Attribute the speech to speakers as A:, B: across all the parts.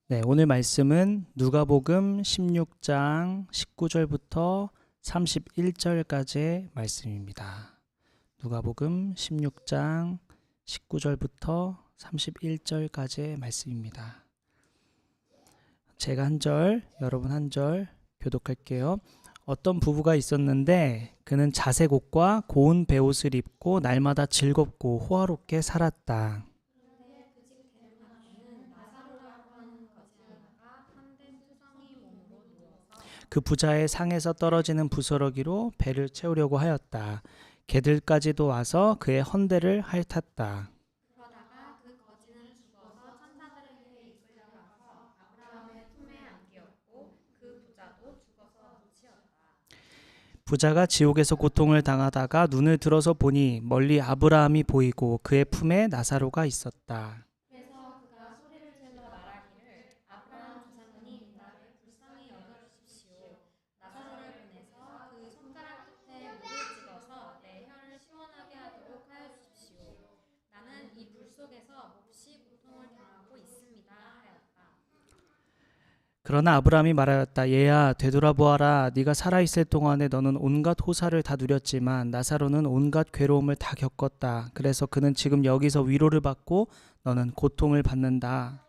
A: 네, 오늘 말씀은 누가복음 16장 19절부터 31절까지의 말씀입니다. 누가복음 16장 19절부터 31절까지의 말씀입니다. 제가 한 절, 여러분 한 절 교독할게요. 어떤 부부가 있었는데 그는 자색 옷과 고운 베옷을 입고 날마다 즐겁고 호화롭게 살았다. 그 부자의 상에서 떨어지는 부스러기로 배를 채우려고 하였다. 개들까지도 와서 그의 헌대를 핥았다. 부자가 지옥에서 고통을 당하다가 눈을 들어서 보니 멀리 아브라함이 보이고 그의 품에 나사로가 있었다. 그러나 아브라함이 말하였다. 얘야, 되돌아보아라. 네가 살아있을 동안에 너는 온갖 호사를 다 누렸지만 나사로는 온갖 괴로움을 다 겪었다. 그래서 그는 지금 여기서 위로를 받고 너는 고통을 받는다.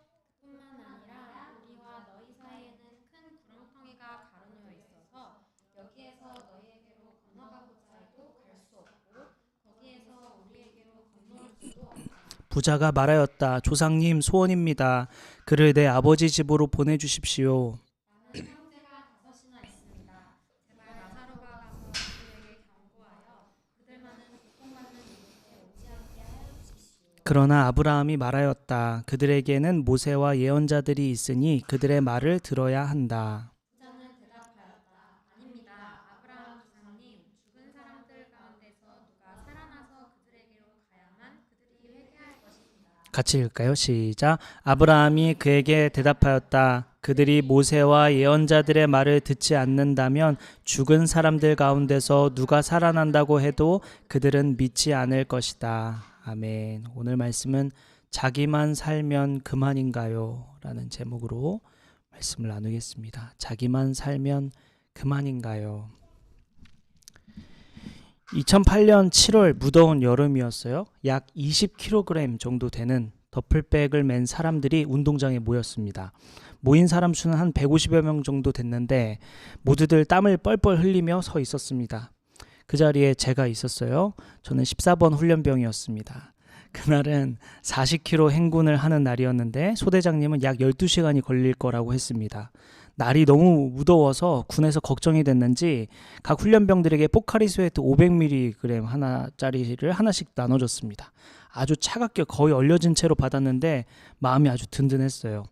A: 부자가 말하였다. 조상님 소원입니다. 그를 내 아버지 집으로 보내주십시오. 그러나 아브라함이 말하였다. 그들에게는 모세와 예언자들이 있으니 그들의 말을 들어야 한다. 같이 읽을까요? 시작. 아브라함이 그에게 대답하였다. 그들이 모세와 예언자들의 말을 듣지 않는다면 죽은 사람들 가운데서 누가 살아난다고 해도 그들은 믿지 않을 것이다. 아멘. 오늘 말씀은 자기만 살면 그만인가요? 라는 제목으로 말씀을 나누겠습니다. 자기만 살면 그만인가요? 2008년 7월 무더운 여름이었어요. 약 20kg 정도 되는 더플백을 맨 사람들이 운동장에 모였습니다. 모인 사람 수는 한 150여 명 정도 됐는데 모두들 땀을 뻘뻘 흘리며 서 있었습니다. 그 자리에 제가 있었어요. 저는 14번 훈련병이었습니다. 그날은 40km 행군을 하는 날이었는데 소대장님은 약 12시간이 걸릴 거라고 했습니다. 날이 너무 무더워서 군에서 걱정이 됐는지 각 훈련병들에게 포카리 스웨트 500mg 하나짜리를 하나씩 나눠줬습니다. 아주 차갑게 거의 얼려진 채로 받았는데 마음이 아주 든든했어요.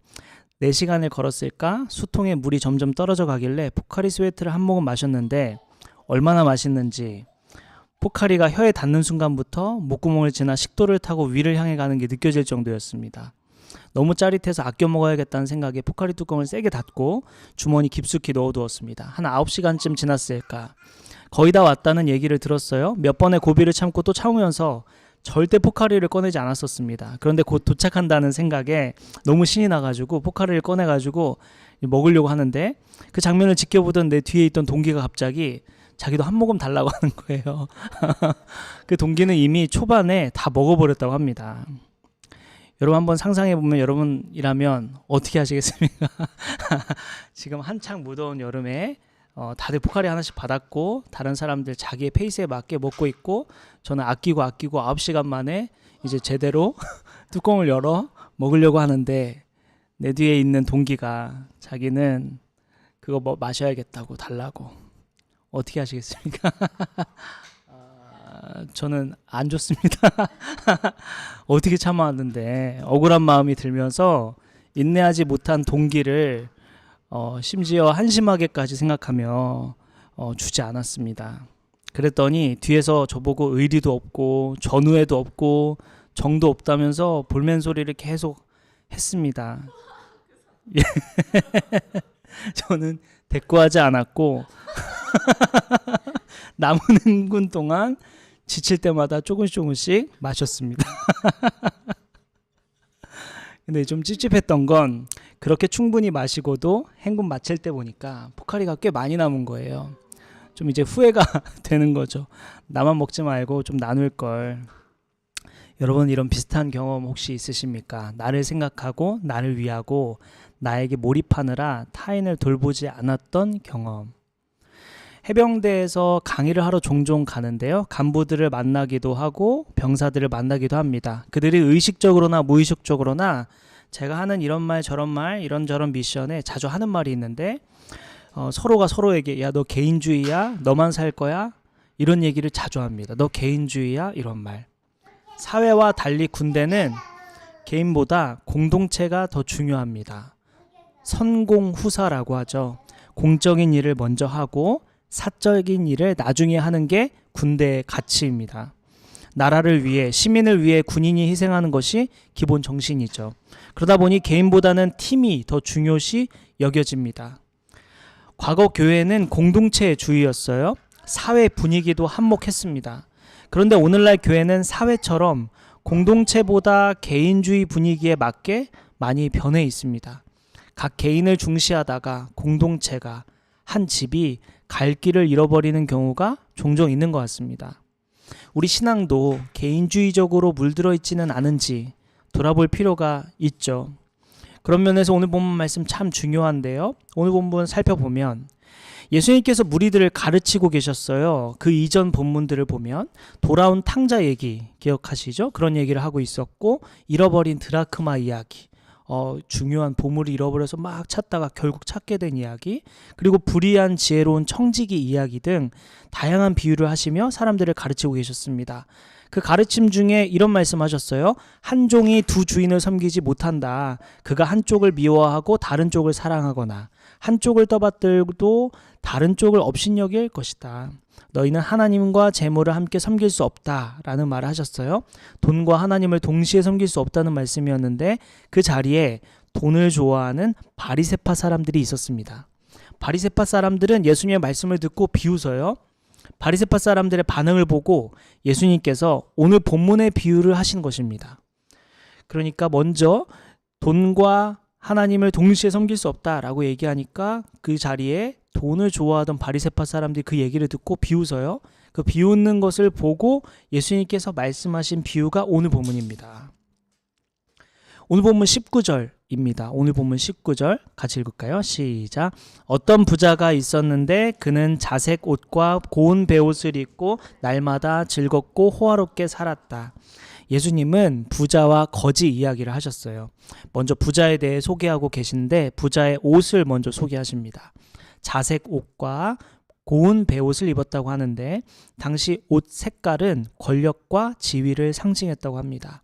A: 4시간을 걸었을까? 수통에 물이 점점 떨어져 가길래 포카리 스웨트를 한 모금 마셨는데 얼마나 맛있는지 포카리가 혀에 닿는 순간부터 목구멍을 지나 식도를 타고 위를 향해 가는 게 느껴질 정도였습니다. 너무 짜릿해서 아껴 먹어야겠다는 생각에 포카리 뚜껑을 세게 닫고 주머니 깊숙이 넣어두었습니다. 한 9시간쯤 지났을까. 거의 다 왔다는 얘기를 들었어요. 몇 번의 고비를 참고 또 참으면서 절대 포카리를 꺼내지 않았었습니다. 그런데 곧 도착한다는 생각에 너무 신이 나가지고 포카리를 꺼내가지고 먹으려고 하는데 그 장면을 지켜보던 내 뒤에 있던 동기가 갑자기 자기도 한 모금 달라고 하는 거예요. 그 동기는 이미 초반에 다 먹어버렸다고 합니다. 여러분 한번 상상해보면 여러분이라면 어떻게 하시겠습니까? 지금 한창 무더운 여름에 다들 포카리 하나씩 받았고 다른 사람들 자기의 페이스에 맞게 먹고 있고 저는 아끼고 9시간 만에 이제 제대로 뚜껑을 열어 먹으려고 하는데 내 뒤에 있는 동기가 자기는 그거 뭐 마셔야겠다고 달라고. 어떻게 하시겠습니까? 저는 안 좋습니다. 어떻게 참아왔는데 억울한 마음이 들면서 인내하지 못한 동기를 심지어 한심하게까지 생각하며 주지 않았습니다. 그랬더니 뒤에서 저보고 의리도 없고 전우애도 없고 정도 없다면서 볼멘 소리를 계속 했습니다. 저는 대꾸하지 않았고 남은 행군 동안 지칠 때마다 조금씩 마셨습니다. 근데 좀 찝찝했던 건 그렇게 충분히 마시고도 행군 마칠 때 보니까 포카리가 꽤 많이 남은 거예요. 좀 이제 후회가 되는 거죠. 나만 먹지 말고 좀 나눌 걸. 여러분 이런 비슷한 경험 혹시 있으십니까? 나를 생각하고 나를 위하고 나에게 몰입하느라 타인을 돌보지 않았던 경험. 해병대에서 강의를 하러 종종 가는데요. 간부들을 만나기도 하고 병사들을 만나기도 합니다. 그들이 의식적으로나 무의식적으로나 제가 하는 이런 말 저런 말 이런저런 미션에 자주 하는 말이 있는데 서로가 서로에게 야 너 개인주의야? 너만 살 거야? 이런 얘기를 자주 합니다. 너 개인주의야? 이런 말. 사회와 달리 군대는 개인보다 공동체가 더 중요합니다. 선공후사라고 하죠. 공적인 일을 먼저 하고 사적인 일을 나중에 하는 게 군대의 가치입니다. 나라를 위해 시민을 위해 군인이 희생하는 것이 기본 정신이죠. 그러다 보니 개인보다는 팀이 더 중요시 여겨집니다. 과거 교회는 공동체주의였어요. 사회 분위기도 한몫했습니다. 그런데 오늘날 교회는 사회처럼 공동체보다 개인주의 분위기에 맞게 많이 변해 있습니다. 각 개인을 중시하다가 공동체가 한 집이 갈 길을 잃어버리는 경우가 종종 있는 것 같습니다. 우리 신앙도 개인주의적으로 물들어 있지는 않은지 돌아볼 필요가 있죠. 그런 면에서 오늘 본문 말씀 참 중요한데요. 오늘 본문 살펴보면 예수님께서 무리들을 가르치고 계셨어요. 그 이전 본문들을 보면 돌아온 탕자 얘기 기억하시죠? 그런 얘기를 하고 있었고 잃어버린 드라크마 이야기, 중요한 보물을 잃어버려서 막 찾다가 결국 찾게 된 이야기, 그리고 불의한 지혜로운 청지기 이야기 등 다양한 비유를 하시며 사람들을 가르치고 계셨습니다. 그 가르침 중에 이런 말씀하셨어요. 한 종이 두 주인을 섬기지 못한다. 그가 한쪽을 미워하고 다른 쪽을 사랑하거나 한쪽을 떠받들고 다른 쪽을 업신여길 것이다. 너희는 하나님과 재물을 함께 섬길 수 없다라는 말을 하셨어요. 돈과 하나님을 동시에 섬길 수 없다는 말씀이었는데 그 자리에 돈을 좋아하는 바리새파 사람들이 있었습니다. 바리새파 사람들은 예수님의 말씀을 듣고 비웃어요. 바리새파 사람들의 반응을 보고 예수님께서 오늘 본문의 비유를 하신 것입니다. 그러니까 먼저 돈과 하나님을 동시에 섬길 수 없다라고 얘기하니까 그 자리에 돈을 좋아하던 바리새파 사람들이 그 얘기를 듣고 비웃어요. 그 비웃는 것을 보고 예수님께서 말씀하신 비유가 오늘 본문입니다. 오늘 본문 19절입니다. 오늘 본문 19절 같이 읽을까요? 시작. 어떤 부자가 있었는데 그는 자색 옷과 고운 베옷을 입고 날마다 즐겁고 호화롭게 살았다. 예수님은 부자와 거지 이야기를 하셨어요. 먼저 부자에 대해 소개하고 계신데 부자의 옷을 먼저 소개하십니다. 자색 옷과 고운 베옷을 입었다고 하는데 당시 옷 색깔은 권력과 지위를 상징했다고 합니다.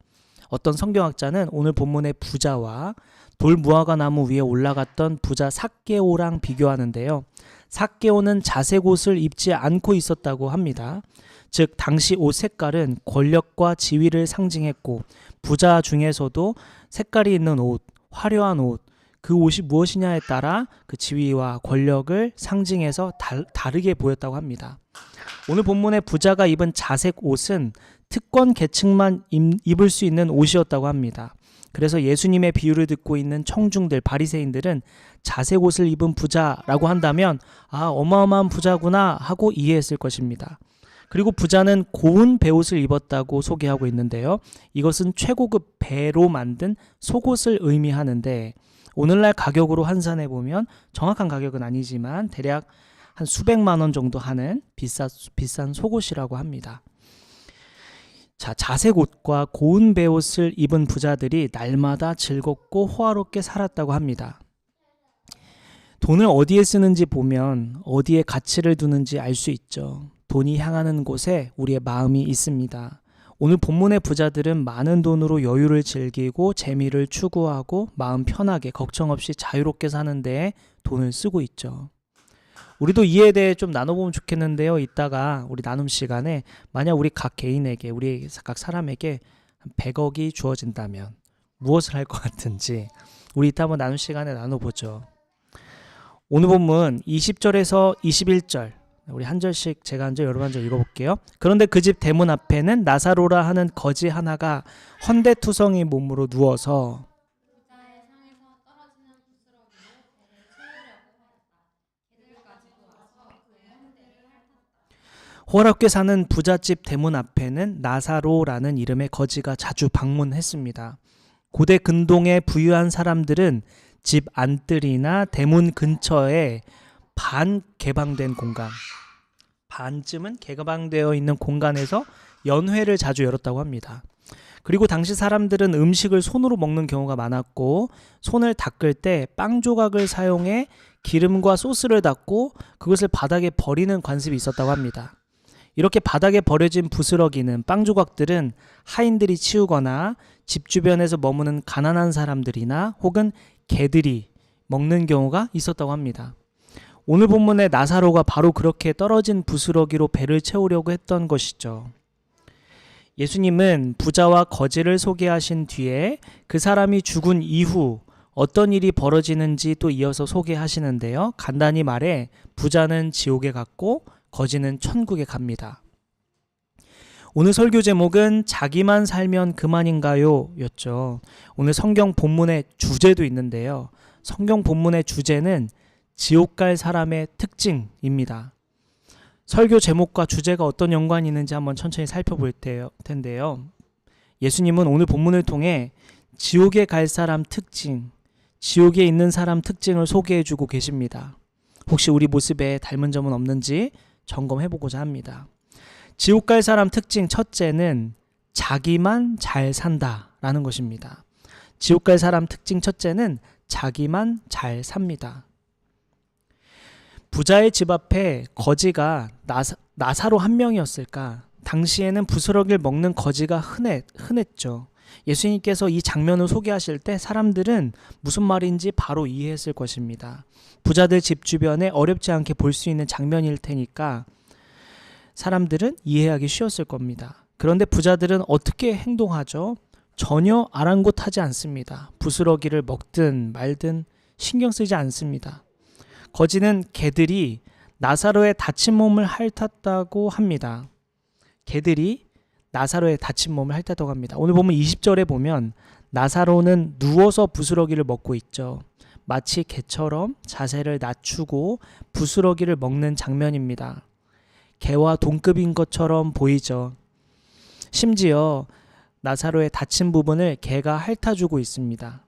A: 어떤 성경학자는 오늘 본문의 부자와 돌무화과 나무 위에 올라갔던 부자 삭개오랑 비교하는데요. 삭개오는 자색 옷을 입지 않고 있었다고 합니다. 즉 당시 옷 색깔은 권력과 지위를 상징했고 부자 중에서도 색깔이 있는 옷, 화려한 옷, 그 옷이 무엇이냐에 따라 그 지위와 권력을 상징해서 다르게 보였다고 합니다. 오늘 본문의 부자가 입은 자색 옷은 특권 계층만 입을 수 있는 옷이었다고 합니다. 그래서 예수님의 비유를 듣고 있는 청중들, 바리새인들은 자색 옷을 입은 부자라고 한다면 어마어마한 부자구나 하고 이해했을 것입니다. 그리고 부자는 고운 베옷을 입었다고 소개하고 있는데요. 이것은 최고급 배로 만든 속옷을 의미하는데 오늘날 가격으로 환산해 보면 정확한 가격은 아니지만 대략 한 수백만 원 정도 하는 비싼 속옷이라고 합니다. 자, 자색 옷과 고운 베옷을 입은 부자들이 날마다 즐겁고 호화롭게 살았다고 합니다. 돈을 어디에 쓰는지 보면 어디에 가치를 두는지 알 수 있죠. 돈이 향하는 곳에 우리의 마음이 있습니다. 오늘 본문의 부자들은 많은 돈으로 여유를 즐기고 재미를 추구하고 마음 편하게 걱정 없이 자유롭게 사는 데에 돈을 쓰고 있죠. 우리도 이에 대해 좀 나눠보면 좋겠는데요. 이따가 우리 나눔 시간에 만약 우리 각 개인에게, 우리 각 사람에게 100억이 주어진다면 무엇을 할 것 같은지 우리 이따 한번 나눔 시간에 나눠보죠. 오늘 본문 20절에서 21절 우리 한 절씩 제가 한 절 여러분 한 절 읽어볼게요. 그런데 그 집 대문 앞에는 나사로라 하는 거지 하나가 헌데투성이 몸으로 누워서 호랍교에 사는 부잣집 대문 앞에는 나사로라는 이름의 거지가 자주 방문했습니다. 고대 근동의 부유한 사람들은 집 안뜰이나 대문 근처에 반개방된 공간, 반쯤은 개방되어 있는 공간에서 연회를 자주 열었다고 합니다. 그리고 당시 사람들은 음식을 손으로 먹는 경우가 많았고, 손을 닦을 때 빵 조각을 사용해 기름과 소스를 닦고 그것을 바닥에 버리는 관습이 있었다고 합니다. 이렇게 바닥에 버려진 부스러기는 빵 조각들은 하인들이 치우거나 집 주변에서 머무는 가난한 사람들이나 혹은 개들이 먹는 경우가 있었다고 합니다. 오늘 본문의 나사로가 바로 그렇게 떨어진 부스러기로 배를 채우려고 했던 것이죠. 예수님은 부자와 거지를 소개하신 뒤에 그 사람이 죽은 이후 어떤 일이 벌어지는지 또 이어서 소개하시는데요. 간단히 말해 부자는 지옥에 갔고 거지는 천국에 갑니다. 오늘 설교 제목은 자기만 살면 그만인가요? 였죠. 오늘 성경 본문의 주제도 있는데요. 성경 본문의 주제는 지옥 갈 사람의 특징입니다. 설교 제목과 주제가 어떤 연관이 있는지 한번 천천히 살펴볼 텐데요. 예수님은 오늘 본문을 통해 지옥에 갈 사람 특징, 지옥에 있는 사람 특징을 소개해주고 계십니다. 혹시 우리 모습에 닮은 점은 없는지 점검해보고자 합니다. 지옥 갈 사람 특징 첫째는 자기만 잘 산다라는 것입니다. 지옥 갈 사람 특징 첫째는 자기만 잘 삽니다. 부자의 집 앞에 거지가 나사로 한 명이었을까? 당시에는 부스러기를 먹는 거지가 흔했죠. 예수님께서 이 장면을 소개하실 때 사람들은 무슨 말인지 바로 이해했을 것입니다. 부자들 집 주변에 어렵지 않게 볼 수 있는 장면일 테니까 사람들은 이해하기 쉬웠을 겁니다. 그런데 부자들은 어떻게 행동하죠? 전혀 아랑곳하지 않습니다. 부스러기를 먹든 말든 신경 쓰지 않습니다. 거지는 개들이 나사로의 다친 몸을 핥았다고 합니다. 개들이 나사로의 다친 몸을 핥았다고 합니다. 오늘 보면 20절에 보면 나사로는 누워서 부스러기를 먹고 있죠. 마치 개처럼 자세를 낮추고 부스러기를 먹는 장면입니다. 개와 동급인 것처럼 보이죠. 심지어 나사로의 다친 부분을 개가 핥아주고 있습니다.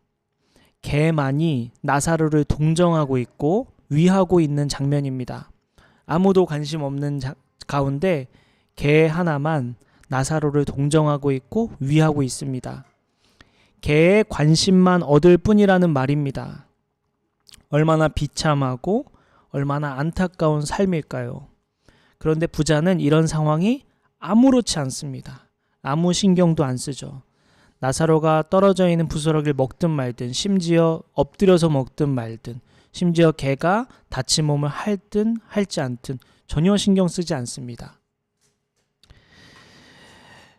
A: 개만이 나사로를 동정하고 있고 위하고 있는 장면입니다. 아무도 관심 없는 가운데 개 하나만 나사로를 동정하고 있고 위하고 있습니다. 개의 관심만 얻을 뿐이라는 말입니다. 얼마나 비참하고 얼마나 안타까운 삶일까요? 그런데 부자는 이런 상황이 아무렇지 않습니다. 아무 신경도 안 쓰죠. 나사로가 떨어져 있는 부스러기를 먹든 말든, 심지어 엎드려서 먹든 말든, 심지어 개가 다친 몸을 핥든 핥지 않든 전혀 신경 쓰지 않습니다.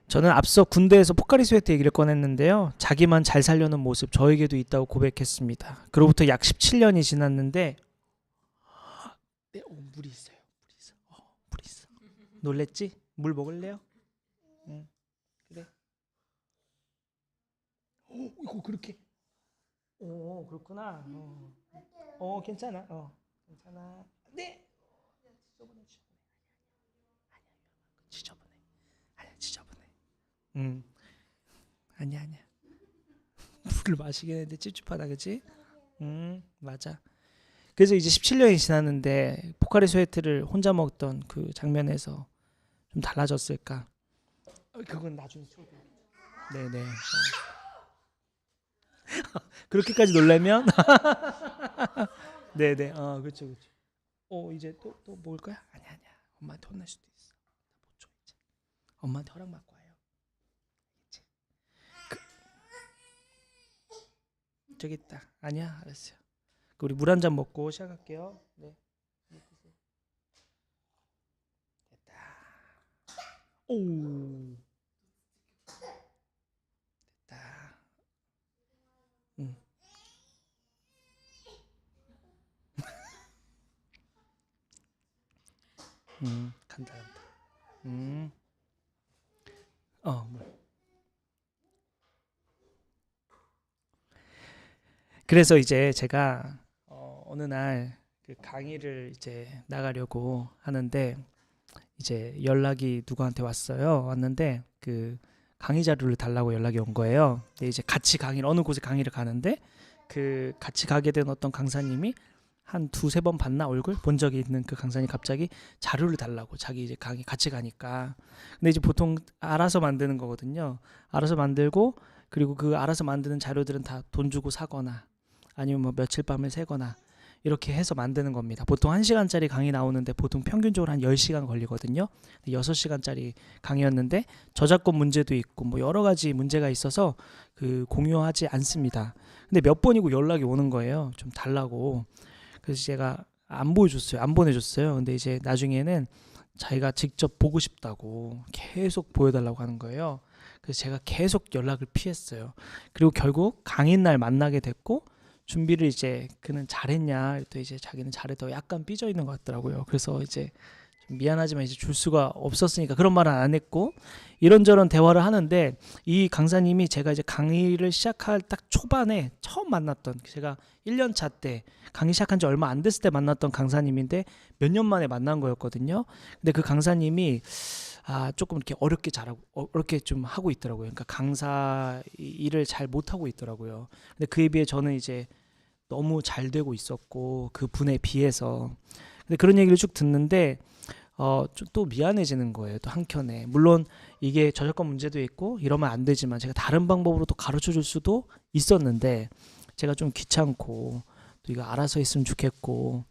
A: 저는 앞서 군대에서 포카리 스웨트 얘기를 꺼냈는데요. 자기만 잘 살려는 모습 저에게도 있다고 고백했습니다. 그로부터 약 17년이 지났는데 물이 있어요. 물 있어. 놀랬지? 물 먹을래요? 응. 그래. 이거 그렇게. 그렇구나. 괜찮아. 괜찮아. 네. 지저분해. 아니야, 지저분해. 아니야. 물을 마시긴 했는데 찝찝하다, 그치? 맞아. 그래서 이제 17년이 지났는데 포카리 스웨트를 혼자 먹던 그 장면에서 좀 달라졌을까? 그건 나중에 치워줘. 네네. 그렇게까지 놀라면? 네네. 그렇죠. 이제 또 먹을 거야? 아니야. 엄마한테 혼날 수도 있어. 못 줘, 이제. 엄마한테 허락 받고 와요. 이제. 저기 있다. 아니야, 알았어요. 우리 물 한 잔 먹고 시작할게요. 네. 됐다. 오. 됐다. 간다. 물. 그래서 이제 제가 어느 날 그 강의를 이제 나가려고 하는데 이제 연락이 누구한테 왔는데 그 강의 자료를 달라고 연락이 온 거예요. 근데 이제 같이 강의를 어느 곳에 강의를 가는데 그 같이 가게 된 어떤 강사님이 한 두세 번 봤나 얼굴 본 적이 있는 그 강사님 갑자기 자료를 달라고 자기 이제 강의 같이 가니까. 근데 이제 보통 알아서 만드는 거거든요. 알아서 만들고 그리고 그 알아서 만드는 자료들은 다 돈 주고 사거나 아니면 뭐 며칠 밤을 새거나 이렇게 해서 만드는 겁니다. 보통 1시간짜리 강의 나오는데 보통 평균적으로 한 10시간 걸리거든요. 6시간짜리 강의였는데 저작권 문제도 있고 뭐 여러 가지 문제가 있어서 그 공유하지 않습니다. 근데 몇 번이고 연락이 오는 거예요. 좀 달라고. 그래서 제가 안 보여줬어요. 안 보내줬어요. 근데 이제 나중에는 자기가 직접 보고 싶다고 계속 보여달라고 하는 거예요. 그래서 제가 계속 연락을 피했어요. 그리고 결국 강의 날 만나게 됐고 준비를 이제 그는 잘했냐 또 이제 자기는 잘했다고 약간 삐져 있는 것 같더라고요. 그래서 이제 좀 미안하지만 이제 줄 수가 없었으니까 그런 말은 안 했고 이런저런 대화를 하는데 이 강사님이 제가 이제 강의를 시작할 딱 초반에 처음 만났던 제가 1년 차 때 강의 시작한 지 얼마 안 됐을 때 만났던 강사님인데 몇 년 만에 만난 거였거든요. 근데 그 강사님이 조금 이렇게 어렵게 잘하고 어렵게 좀 하고 있더라고요. 그러니까 강사 일을 잘 못하고 있더라고요. 근데 그에 비해 저는 이제 너무 잘 되고 있었고 그 분에 비해서. 근데 그런 얘기를 쭉 듣는데 좀 또 미안해지는 거예요. 또 한켠에 물론 이게 저작권 문제도 있고 이러면 안 되지만 제가 다른 방법으로 또 가르쳐 줄 수도 있었는데 제가 좀 귀찮고 또 이거 알아서 했으면 좋겠고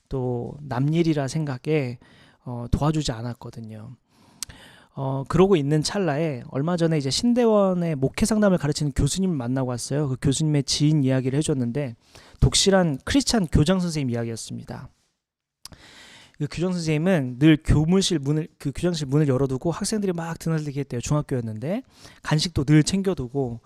A: 또 남 일이라 생각에 도와주지 않았거든요. 그러고 있는 찰나에 얼마 전에 이제 신대원의 목회 상담을 가르치는 교수님을 만나고 왔어요. 그 교수님의 지인 이야기를 해줬는데 독실한 크리스찬 교장 선생님 이야기였습니다. 그 교장 선생님은 늘 교무실 문을 그 교장실 문을 열어두고 학생들이 막 드나들게 했대요. 중학교였는데 간식도 늘 챙겨두고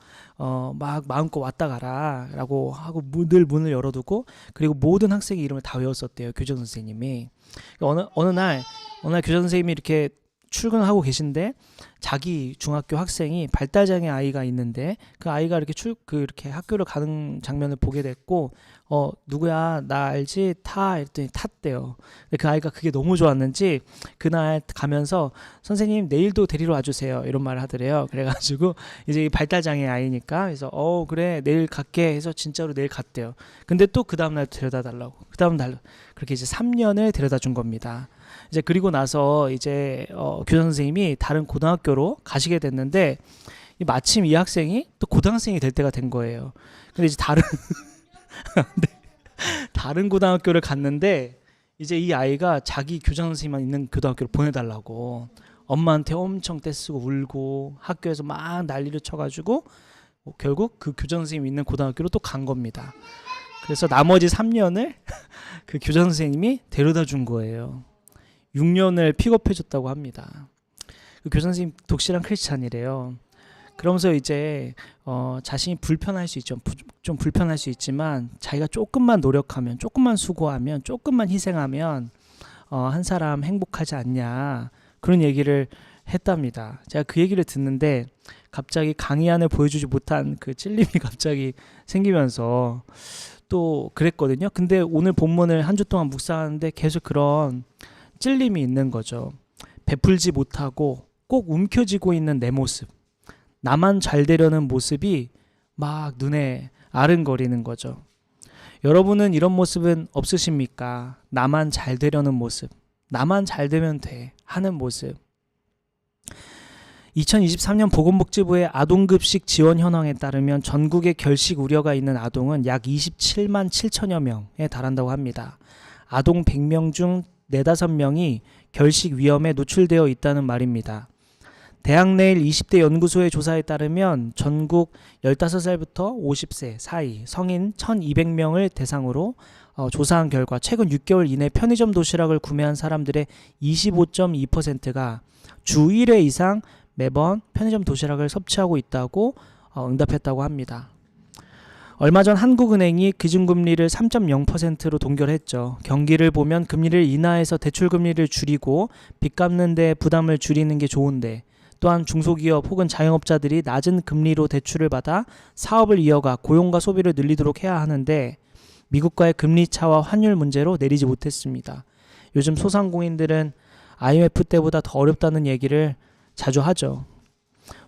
A: 막 마음껏 왔다 가라라고 하고 늘 문을 열어두고 그리고 모든 학생의 이름을 다 외웠었대요. 교장 선생님이. 어느 날 교장 선생님이 이렇게 출근하고 계신데 자기 중학교 학생이 발달장애 아이가 있는데 그 아이가 이렇게 학교를 가는 장면을 보게 됐고 누구야 나 알지 타 했더니 탔대요. 근데 그 아이가 그게 너무 좋았는지 그날 가면서 선생님 내일도 데리러 와주세요 이런 말을 하더래요. 그래가지고 이제 이 발달장애 아이니까 그래서 그래 내일 갈게 해서 진짜로 내일 갔대요. 근데 또 그 다음날 데려다 달라고 그 다음 날 그렇게 이제 3년을 데려다 준 겁니다. 이제 그리고 나서 이제 교장 선생님이 다른 고등학교로 가시게 됐는데 마침 이 학생이 또 고등학생이 될 때가 된 거예요. 근데 이제 다른 고등학교를 갔는데 이제 이 아이가 자기 교장 선생님만 있는 고등학교를 보내달라고 엄마한테 엄청 떼쓰고 울고 학교에서 막 난리를 쳐가지고 결국 그 교장 선생님이 있는 고등학교로 또 간 겁니다. 그래서 나머지 3년을 그 교장 선생님이 데려다 준 거예요. 6년을 픽업해줬다고 합니다. 그 교장 선생님 독실한 크리스찬이래요. 그러면서 이제 자신이 불편할 수 있죠. 좀 불편할 수 있지만 자기가 조금만 노력하면 조금만 수고하면 조금만 희생하면 한 사람 행복하지 않냐 그런 얘기를 했답니다. 제가 그 얘기를 듣는데 갑자기 강의 안에 보여주지 못한 그 찔림이 갑자기 생기면서 또 그랬거든요. 근데 오늘 본문을 한 주 동안 묵상하는데 계속 그런 찔림이 있는 거죠. 베풀지 못하고 꼭 움켜쥐고 있는 내 모습, 나만 잘 되려는 모습이 막 눈에 아른거리는 거죠. 여러분은 이런 모습은 없으십니까? 나만 잘 되려는 모습, 나만 잘 되면 돼 하는 모습. 2023년 보건복지부의 아동급식 지원 현황에 따르면 전국에 결식 우려가 있는 아동은 약 27만 7천여 명에 달한다고 합니다. 아동 100명 중 4-5명이 결식 위험에 노출되어 있다는 말입니다. 대학내일 20대 연구소의 조사에 따르면 전국 15살부터 50세 사이 성인 1200명을 대상으로 조사한 결과 최근 6개월 이내 편의점 도시락을 구매한 사람들의 25.2%가 주 1회 이상 매번 편의점 도시락을 섭취하고 있다고 응답했다고 합니다. 얼마 전 한국은행이 기준금리를 3.0%로 동결했죠. 경기를 보면 금리를 인하해서 대출금리를 줄이고 빚 갚는 데 부담을 줄이는 게 좋은데 또한 중소기업 혹은 자영업자들이 낮은 금리로 대출을 받아 사업을 이어가 고용과 소비를 늘리도록 해야 하는데 미국과의 금리 차와 환율 문제로 내리지 못했습니다. 요즘 소상공인들은 IMF 때보다 더 어렵다는 얘기를 자주 하죠.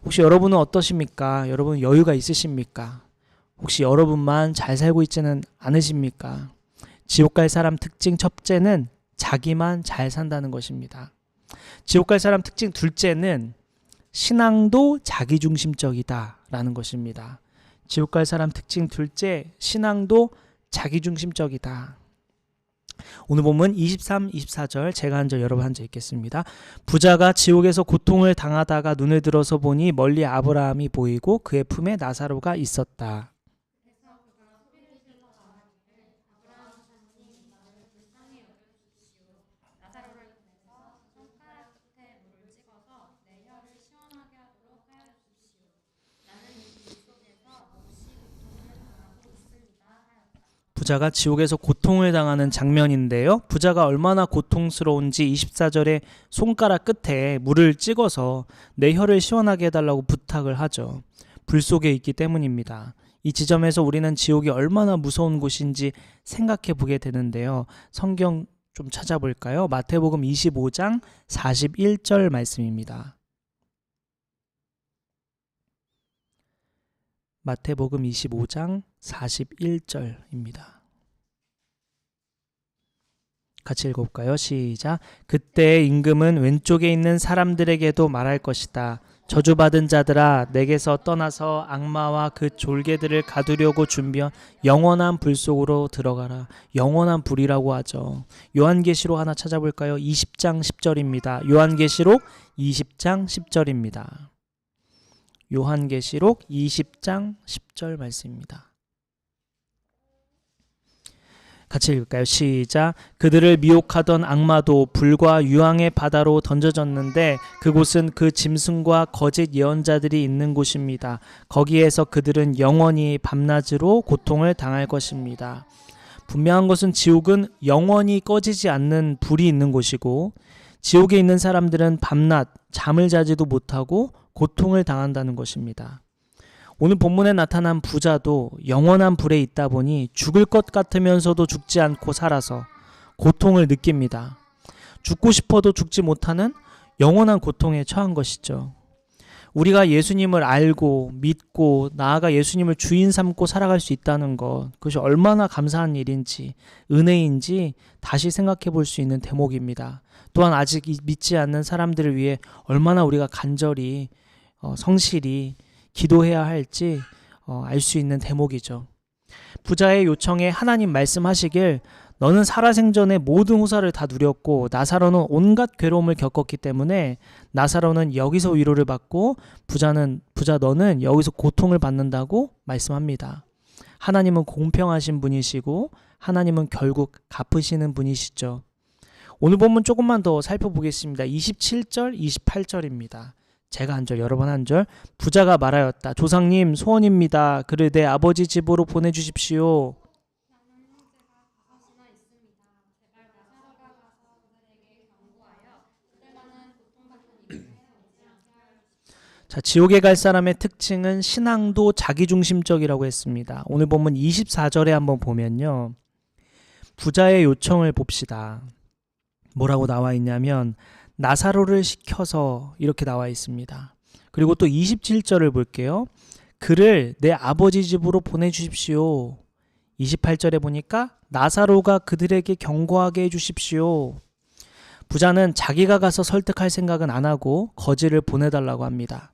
A: 혹시 여러분은 어떠십니까? 여러분 여유가 있으십니까? 혹시 여러분만 잘 살고 있지는 않으십니까? 지옥 갈 사람 특징 첫째는 자기만 잘 산다는 것입니다. 지옥 갈 사람 특징 둘째는 신앙도 자기중심적이다 라는 것입니다. 지옥 갈 사람 특징 둘째, 신앙도 자기중심적이다. 오늘 본문 23, 24절 제가 한 절 여러분 한 절 읽겠습니다. 부자가 지옥에서 고통을 당하다가 눈을 들어서 보니 멀리 아브라함이 보이고 그의 품에 나사로가 있었다. 부자가 지옥에서 고통을 당하는 장면인데요. 부자가 얼마나 고통스러운지 24절에 손가락 끝에 물을 찍어서 내 혀를 시원하게 해달라고 부탁을 하죠. 불 속에 있기 때문입니다. 이 지점에서 우리는 지옥이 얼마나 무서운 곳인지 생각해 보게 되는데요. 성경 좀 찾아볼까요? 마태복음 25장 41절 말씀입니다. 마태복음 25장 41절입니다. 같이 읽어볼까요? 시작. 그때 임금은 왼쪽에 있는 사람들에게도 말할 것이다. 저주받은 자들아, 내게서 떠나서 악마와 그 졸개들을 가두려고 준비한 영원한 불 속으로 들어가라. 영원한 불이라고 하죠. 요한계시록 하나 찾아볼까요? 20장 10절입니다. 요한계시록 20장 10절입니다. 요한계시록 20장 10절 말씀입니다. 같이 읽을까요? 시작. 그들을 미혹하던 악마도 불과 유황의 바다로 던져졌는데 그곳은 그 짐승과 거짓 예언자들이 있는 곳입니다. 거기에서 그들은 영원히 밤낮으로 고통을 당할 것입니다. 분명한 것은 지옥은 영원히 꺼지지 않는 불이 있는 곳이고 지옥에 있는 사람들은 밤낮 잠을 자지도 못하고 고통을 당한다는 것입니다. 오늘 본문에 나타난 부자도 영원한 불에 있다 보니 죽을 것 같으면서도 죽지 않고 살아서 고통을 느낍니다. 죽고 싶어도 죽지 못하는 영원한 고통에 처한 것이죠. 우리가 예수님을 알고 믿고 나아가 예수님을 주인 삼고 살아갈 수 있다는 것, 그것이 얼마나 감사한 일인지 은혜인지 다시 생각해 볼 수 있는 대목입니다. 또한 아직 믿지 않는 사람들을 위해 얼마나 우리가 간절히 성실히 기도해야 할지 알 수 있는 대목이죠. 부자의 요청에 하나님 말씀하시길 너는 살아생전에 모든 호사를 다 누렸고 나사로는 온갖 괴로움을 겪었기 때문에 나사로는 여기서 위로를 받고 부자 너는 여기서 고통을 받는다고 말씀합니다. 하나님은 공평하신 분이시고 하나님은 결국 갚으시는 분이시죠. 오늘 본문 조금만 더 살펴보겠습니다. 27절, 28절입니다. 제가 한 절, 여러 번 한 절. 부자가 말하였다. 조상님 소원입니다. 그를 내 아버지 집으로 보내주십시오. 자, 지옥에 갈 사람의 특징은 신앙도 자기중심적이라고 했습니다. 오늘 본문 24절에 한번 보면요. 부자의 요청을 봅시다. 뭐라고 나와 있냐면 나사로를 시켜서 이렇게 나와 있습니다. 그리고 또 27절을 볼게요. 그를 내 아버지 집으로 보내주십시오. 28절에 보니까 나사로가 그들에게 경고하게 해주십시오. 부자는 자기가 가서 설득할 생각은 안 하고 거지를 보내달라고 합니다.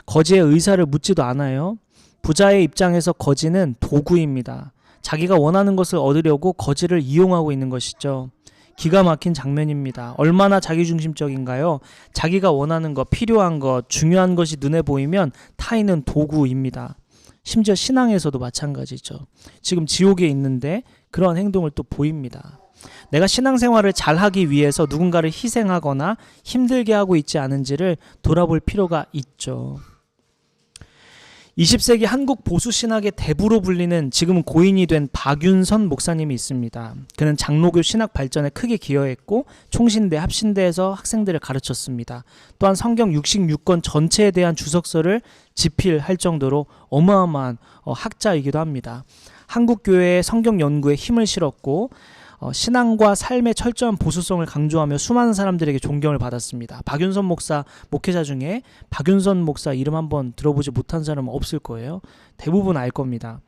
A: 거지의 의사를 묻지도 않아요. 부자의 입장에서 거지는 도구입니다. 자기가 원하는 것을 얻으려고 거지를 이용하고 있는 것이죠. 기가 막힌 장면입니다. 얼마나 자기중심적인가요? 자기가 원하는 것, 필요한 것, 중요한 것이 눈에 보이면 타인은 도구입니다. 심지어 신앙에서도 마찬가지죠. 지금 지옥에 있는데 그런 행동을 또 보입니다. 내가 신앙생활을 잘하기 위해서 누군가를 희생하거나 힘들게 하고 있지 않은지를 돌아볼 필요가 있죠. 20세기 한국 보수신학의 대부로 불리는 지금은 고인이 된 박윤선 목사님이 있습니다. 그는 장로교 신학 발전에 크게 기여했고 총신대, 합신대에서 학생들을 가르쳤습니다. 또한 성경 66권 전체에 대한 주석서를 집필할 정도로 어마어마한 학자이기도 합니다. 한국교회의 성경 연구에 힘을 실었고 신앙과 삶의 철저한 보수성을 강조하며 수많은 사람들에게 존경을 받았습니다. 박윤선 목사 목회자 중에 박윤선 목사 이름 한번 들어보지 못한 사람은 없을 거예요. 대부분 알 겁니다.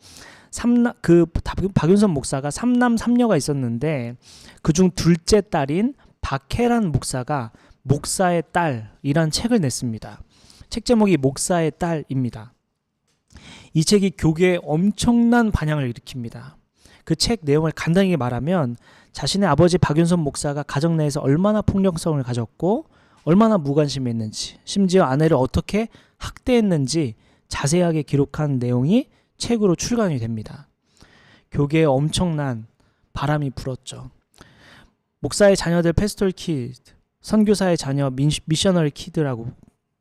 A: 박윤선 목사가 3남 3녀가 있었는데 그중 둘째 딸인 박혜란 목사가 목사의 딸이란 책을 냈습니다. 책 제목이 목사의 딸입니다. 이 책이 교계에 엄청난 반향을 일으킵니다. 그 책 내용을 간단히 말하면 자신의 아버지 박윤선 목사가 가정 내에서 얼마나 폭력성을 가졌고 얼마나 무관심했는지, 심지어 아내를 어떻게 학대했는지 자세하게 기록한 내용이 책으로 출간이 됩니다. 교계에 엄청난 바람이 불었죠. 목사의 자녀들 패스톨 키드, 선교사의 자녀 미셔너리 키드라고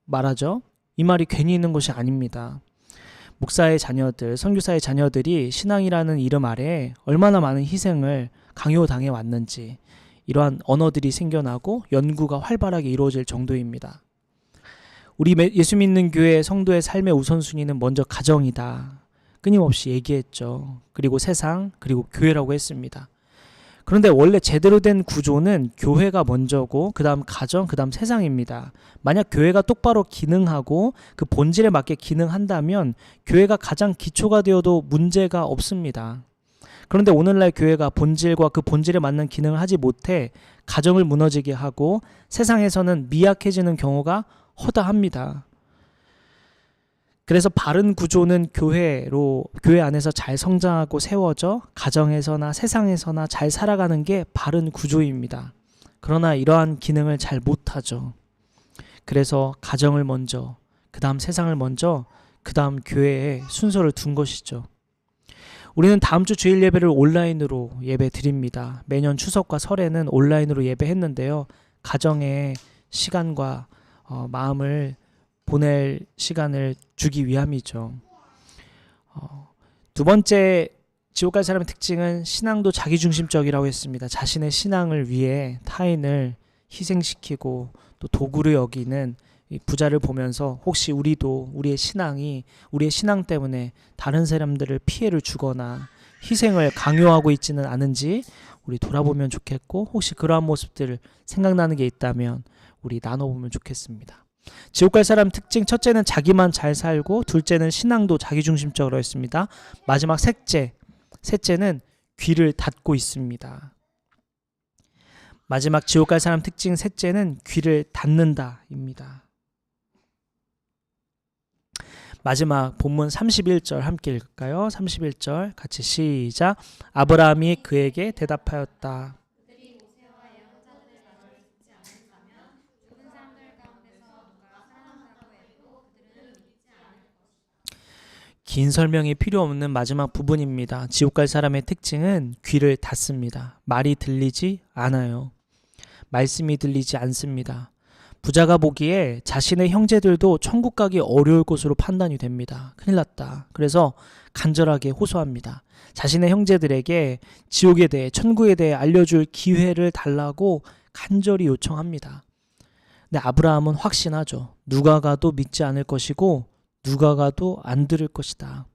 A: 말하죠. 이 말이 괜히 있는 것이 아닙니다. 목사의 자녀들, 선교사의 자녀들이 신앙이라는 이름 아래 얼마나 많은 희생을 강요당해 왔는지 이러한 언어들이 생겨나고 연구가 활발하게 이루어질 정도입니다. 우리 예수 믿는 교회 성도의 삶의 우선순위는 먼저 가정이다. 끊임없이 얘기했죠. 그리고 세상, 그리고 교회라고 했습니다. 그런데 원래 제대로 된 구조는 교회가 먼저고 그 다음 가정, 그 다음 세상입니다. 만약 교회가 똑바로 기능하고 그 본질에 맞게 기능한다면 교회가 가장 기초가 되어도 문제가 없습니다. 그런데 오늘날 교회가 본질과 그 본질에 맞는 기능을 하지 못해 가정을 무너지게 하고 세상에서는 미약해지는 경우가 허다합니다. 그래서 바른 구조는 교회 안에서 잘 성장하고 세워져 가정에서나 세상에서나 잘 살아가는 게 바른 구조입니다. 그러나 이러한 기능을 잘 못하죠. 그래서 가정을 먼저, 그 다음 세상을 먼저, 그 다음 교회에 순서를 둔 것이죠. 우리는 다음 주 주일 예배를 온라인으로 예배 드립니다. 매년 추석과 설에는 온라인으로 예배했는데요. 가정의 시간과 마음을 보낼 시간을 주기 위함이죠. 두 번째 지옥 갈 사람의 특징은 신앙도 자기중심적이라고 했습니다. 자신의 신앙을 위해 타인을 희생시키고 또 도구로 여기는 부자를 보면서 혹시 우리도 우리의 신앙이 우리의 신앙 때문에 다른 사람들을 피해를 주거나 희생을 강요하고 있지는 않은지 우리 돌아보면 좋겠고 혹시 그러한 모습들 생각나는 게 있다면 우리 나눠보면 좋겠습니다. 지옥 갈 사람 특징 첫째는 자기만 잘 살고 둘째는 신앙도 자기중심적으로 했습니다. 마지막 셋째는 귀를 닫고 있습니다. 마지막 지옥 갈 사람 특징 셋째는 귀를 닫는다입니다. 마지막 본문 31절 함께 읽을까요? 31절 같이 시작. 아브라함이 그에게 대답하였다. 긴 설명이 필요 없는 마지막 부분입니다. 지옥 갈 사람의 특징은 귀를 닫습니다. 말이 들리지 않아요. 말씀이 들리지 않습니다. 부자가 보기에 자신의 형제들도 천국 가기 어려울 것으로 판단이 됩니다. 큰일 났다. 그래서 간절하게 호소합니다. 자신의 형제들에게 지옥에 대해 천국에 대해 알려줄 기회를 달라고 간절히 요청합니다. 근데 아브라함은 확신하죠. 누가 가도 믿지 않을 것이고 누가 가도 안 들을 것이다.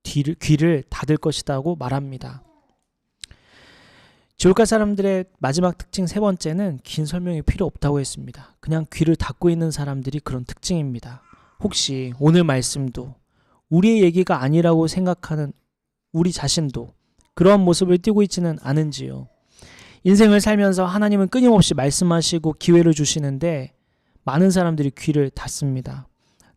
A: 귀를 닫을 것이다고 말합니다. 지옥 갈 사람들의 마지막 특징 세 번째는 긴 설명이 필요 없다고 했습니다. 그냥 귀를 닫고 있는 사람들이 그런 특징입니다. 혹시 오늘 말씀도 우리의 얘기가 아니라고 생각하는 우리 자신도 그러한 모습을 띠고 있지는 않은지요. 인생을 살면서 하나님은 끊임없이 말씀하시고 기회를 주시는데 많은 사람들이 귀를 닫습니다.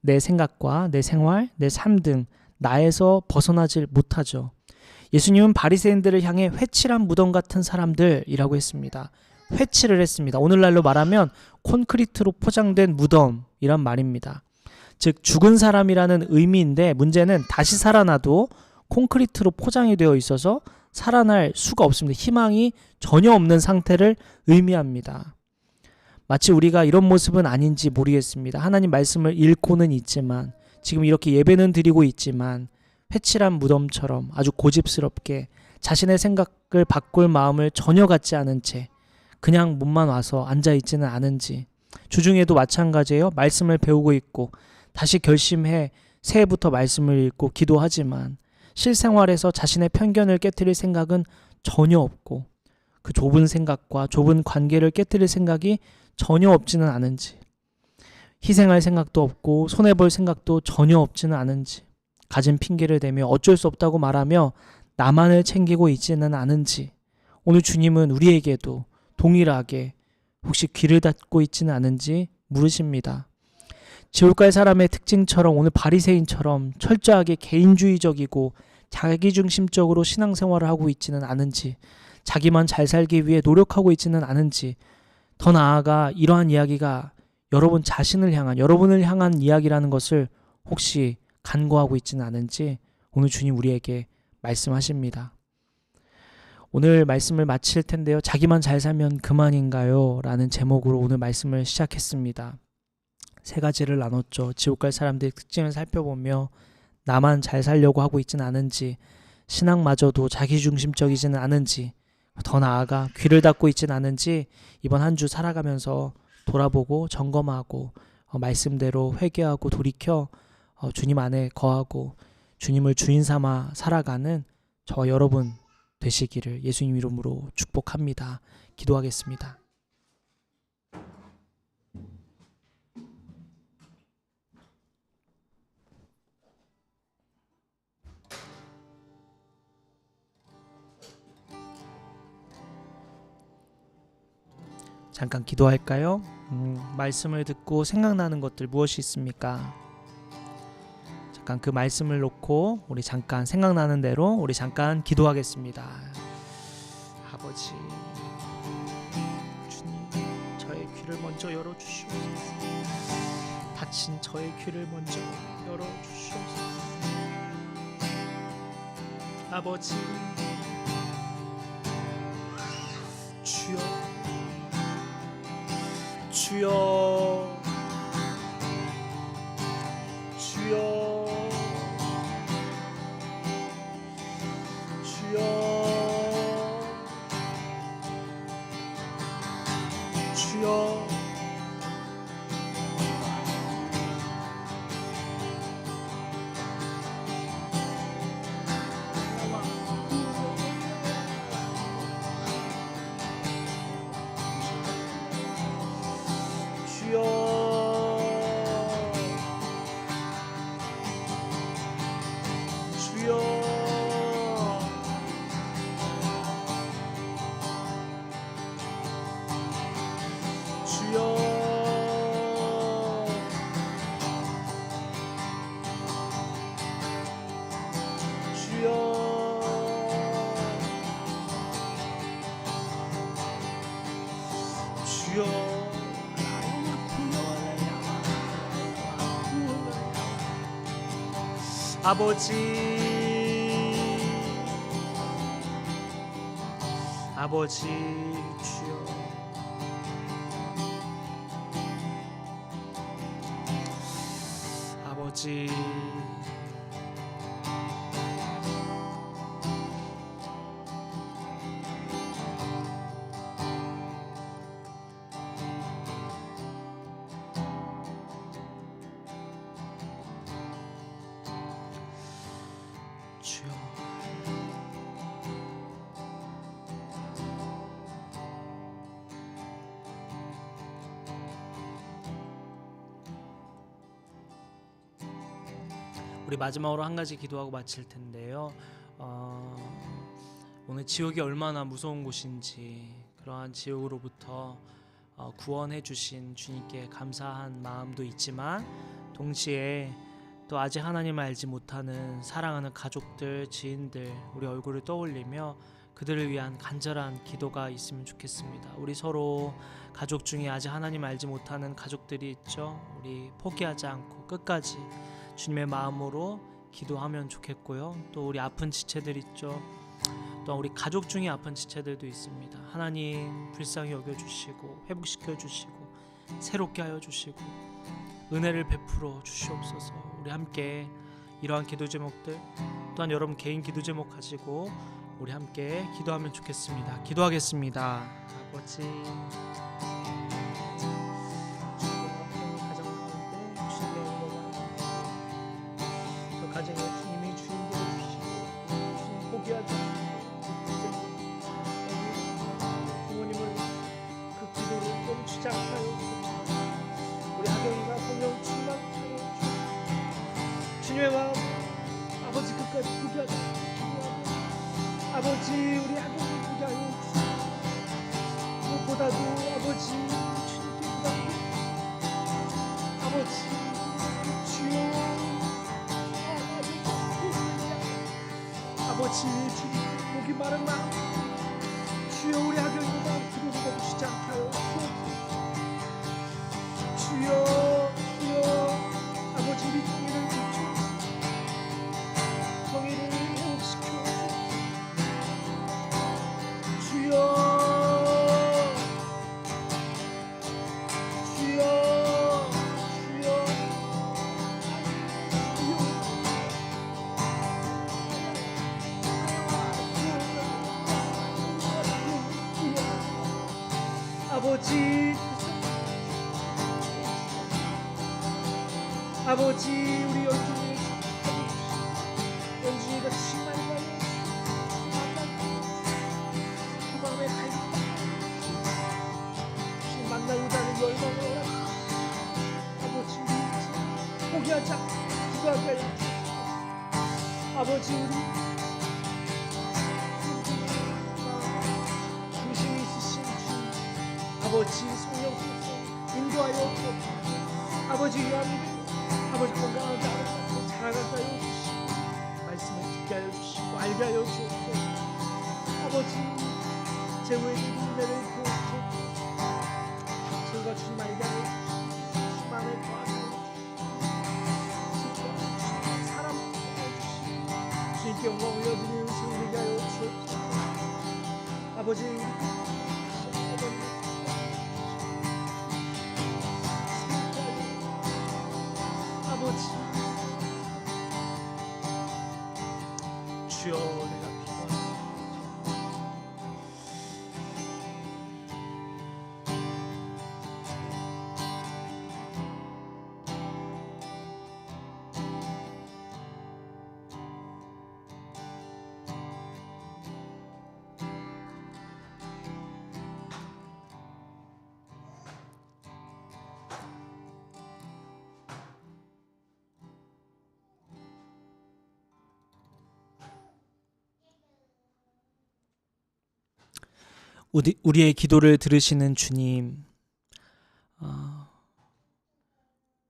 A: 내 생각과 내 생활, 내 삶 등 나에서 벗어나질 못하죠. 예수님은 바리새인들을 향해 회칠한 무덤 같은 사람들이라고 했습니다. 회칠을 했습니다. 오늘날로 말하면 콘크리트로 포장된 무덤이란 말입니다. 즉 죽은 사람이라는 의미인데 문제는 다시 살아나도 콘크리트로 포장이 되어 있어서 살아날 수가 없습니다. 희망이 전혀 없는 상태를 의미합니다. 마치 우리가 이런 모습은 아닌지 모르겠습니다. 하나님 말씀을 읽고는 있지만 지금 이렇게 예배는 드리고 있지만 회칠한 무덤처럼 아주 고집스럽게 자신의 생각을 바꿀 마음을 전혀 갖지 않은 채 그냥 몸만 와서 앉아있지는 않은지 주중에도 마찬가지예요. 말씀을 배우고 있고 다시 결심해 새해부터 말씀을 읽고 기도하지만 실생활에서 자신의 편견을 깨트릴 생각은 전혀 없고 그 좁은 생각과 좁은 관계를 깨뜨릴 생각이 전혀 없지는 않은지, 희생할 생각도 없고 손해볼 생각도 전혀 없지는 않은지, 가진 핑계를 대며 어쩔 수 없다고 말하며 나만을 챙기고 있지는 않은지, 오늘 주님은 우리에게도 동일하게 혹시 귀를 닫고 있지는 않은지 물으십니다. 지옥 갈 사람의 특징처럼 오늘 바리새인처럼 철저하게 개인주의적이고 자기중심적으로 신앙생활을 하고 있지는 않은지, 자기만 잘 살기 위해 노력하고 있지는 않은지, 더 나아가 이러한 이야기가 여러분 자신을 향한, 여러분을 향한 이야기라는 것을 혹시 간과하고 있지는 않은지 오늘 주님 우리에게 말씀하십니다. 오늘 말씀을 마칠 텐데요. 자기만 잘 살면 그만인가요? 라는 제목으로 오늘 말씀을 시작했습니다. 세 가지를 나눴죠. 지옥 갈 사람들의 특징을 살펴보며 나만 잘 살려고 하고 있지는 않은지, 신앙마저도 자기중심적이지는 않은지, 더 나아가 귀를 닫고 있지는 않은지 이번 한 주 살아가면서 돌아보고 점검하고 말씀대로 회개하고 돌이켜 주님 안에 거하고 주님을 주인 삼아 살아가는 저와 여러분 되시기를 예수님 이름으로 축복합니다. 기도하겠습니다. 잠깐 기도할까요? 말씀을 듣고 생각나는 것들 무엇이 있습니까? 잠깐 그 말씀을 놓고 우리 잠깐 생각나는 대로 우리 잠깐 기도하겠습니다. 아버지, 주님, 저의 귀를 먼저 열어주시옵소서. 닫힌 저의 귀를 먼저 열어주시옵소서. 아버지, 주여, 주여, 주여, 주여, 주여, 아버지, 아버지, 주여, 아버지, 주여, 우리 마지막으로 한 가지 기도하고 마칠 텐데요. 오늘 지옥이 얼마나 무서운 곳인지, 그러한 지옥으로부터 구원해 주신 주님께 감사한 마음도 있지만 동시에 또 아직 하나님을 알지 못하는 사랑하는 가족들, 지인들, 우리 얼굴을 떠올리며 그들을 위한 간절한 기도가 있으면 좋겠습니다. 우리 서로 가족 중에 아직 하나님을 알지 못하는 가족들이 있죠. 우리 포기하지 않고 끝까지 주님의 마음으로 기도하면 좋겠고요. 또 우리 아픈 지체들 있죠. 또 우리 가족 중에 아픈 지체들도 있습니다. 하나님 불쌍히 여겨주시고 회복시켜 주시고 새롭게 하여 주시고 은혜를 베풀어 주시옵소서. 우리 함께 이러한 기도 제목들, 또한 여러분 개인 기도 제목 가지고 우리 함께 기도하면 좋겠습니다. 기도하겠습니다. 아버지, 가정에 주님이 주인되어 주시고 주님 포기하지 않고 아버지 우리 하나님 위하여 무엇보다도 아버지 주님께 기도합니다. 아버지 주여 아버지 주님 목이 마른 마음 주여 우리 하경이가 기도를 멈추지 않게 하여 주여 주여 아버지 우리 정의를 비추소서 정의를 회복시켜 주여 주여 주여 아버지 아버지 우리 연준이가 주님만이 가요 그 마음에 갈증 주님 만나고자 하는 열망을 아버지 우리 포기하지 않고 기도하게 하여 주옵소서. 아버지 우리 중심이 있으신 주님 아버지 성령께서 인도하여 주옵소서. 아버지 위함이 아버지 건강한 자를 자라가게 하여 주시고 말씀을 듣게 하여 주시고 알게 하여 주옵소서. 아버지 제후의 은혜를 부어주옵소서. 제가 주님 알게 하여 주시고 주님 안에 거하게 하여 주시고 사람 하여 주시고 주님께 영광 올려드리는 생을 되게 하여 주옵소서. 아버지 아버지 주여 내가 기도합니다. 우리의 기도를 들으시는 주님,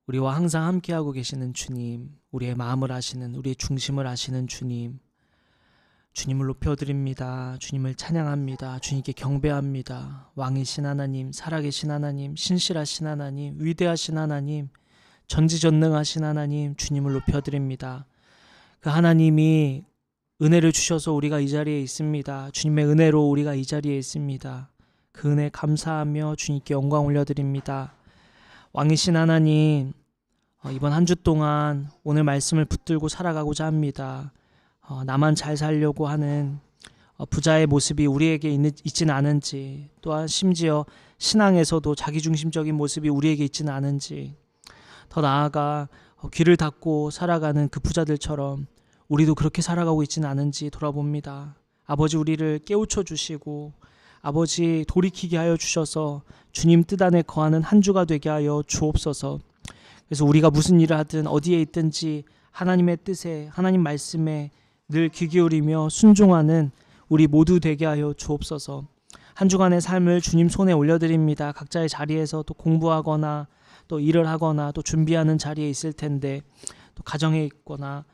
A: 우리와 항상 함께하고 계시는 주님, 우리의 마음을 아시는, 우리의 중심을 아시는 주님, 주님을 높여드립니다. 주님을 찬양합니다. 주님께 경배합니다. 왕이신 하나님, 살아계신 하나님, 신실하신 하나님, 위대하신 하나님, 전지전능하신 하나님, 주님을 높여드립니다. 그 하나님이 은혜를 주셔서 우리가 이 자리에 있습니다. 주님의 은혜로 우리가 이 자리에 있습니다. 그 은혜 감사하며 주님께 영광 올려드립니다. 왕이신 하나님, 이번 한 주 동안 오늘 말씀을 붙들고 살아가고자 합니다. 나만 잘 살려고 하는 부자의 모습이 우리에게 있지는 않은지, 또한 심지어 신앙에서도 자기중심적인 모습이 우리에게 있지는 않은지, 더 나아가 귀를 닫고 살아가는 그 부자들처럼 우리도 그렇게 살아가고 있지는 않은지 돌아봅니다. 아버지 우리를 깨우쳐 주시고 아버지 돌이키게 하여 주셔서 주님 뜻 안에 거하는 한 주가 되게 하여 주옵소서. 그래서 우리가 무슨 일을 하든 어디에 있든지 하나님의 뜻에 하나님 말씀에 늘 귀 기울이며 순종하는 우리 모두 되게 하여 주옵소서. 한 주간의 삶을 주님 손에 올려드립니다. 각자의 자리에서 또 공부하거나 또 일을 하거나 또 준비하는 자리에 있을 텐데, 또 가정에 있거나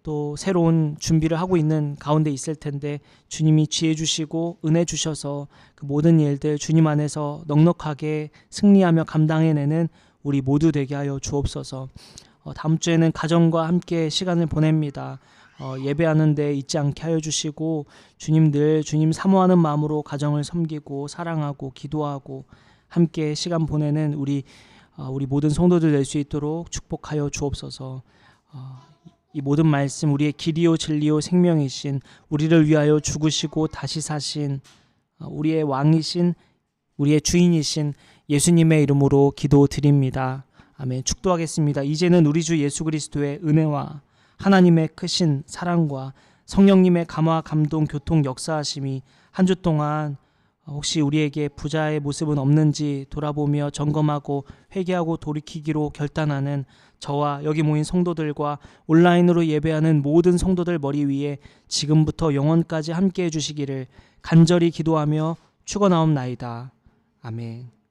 A: 또 새로운 준비를 하고 있는 가운데 있을 텐데, 주님이 지혜 주시고 은혜 주셔서 그 모든 일들 주님 안에서 넉넉하게 승리하며 감당해내는 우리 모두 되게 하여 주옵소서. 다음 주에는 가정과 함께 시간을 보냅니다. 예배하는 데 잊지 않게 하여 주시고 주님 사모하는 마음으로 가정을 섬기고 사랑하고 기도하고 함께 시간 보내는 우리 모든 성도들 될 수 있도록 축복하여 주옵소서. 이 모든 말씀 우리의 길이요 진리요 생명이신, 우리를 위하여 죽으시고 다시 사신 우리의 왕이신, 우리의 주인이신 예수님의 이름으로 기도드립니다. 아멘. 축도하겠습니다. 이제는 우리 주 예수 그리스도의 은혜와 하나님의 크신 사랑과 성령님의 감화 감동 교통 역사하심이 한 주 동안 혹시 우리에게 부자의 모습은 없는지 돌아보며 점검하고 회개하고 돌이키기로 결단하는 저와 여기 모인 성도들과 온라인으로 예배하는 모든 성도들 머리 위에 지금부터 영원까지 함께 해주시기를 간절히 기도하며 축원하옵나이다. 아멘.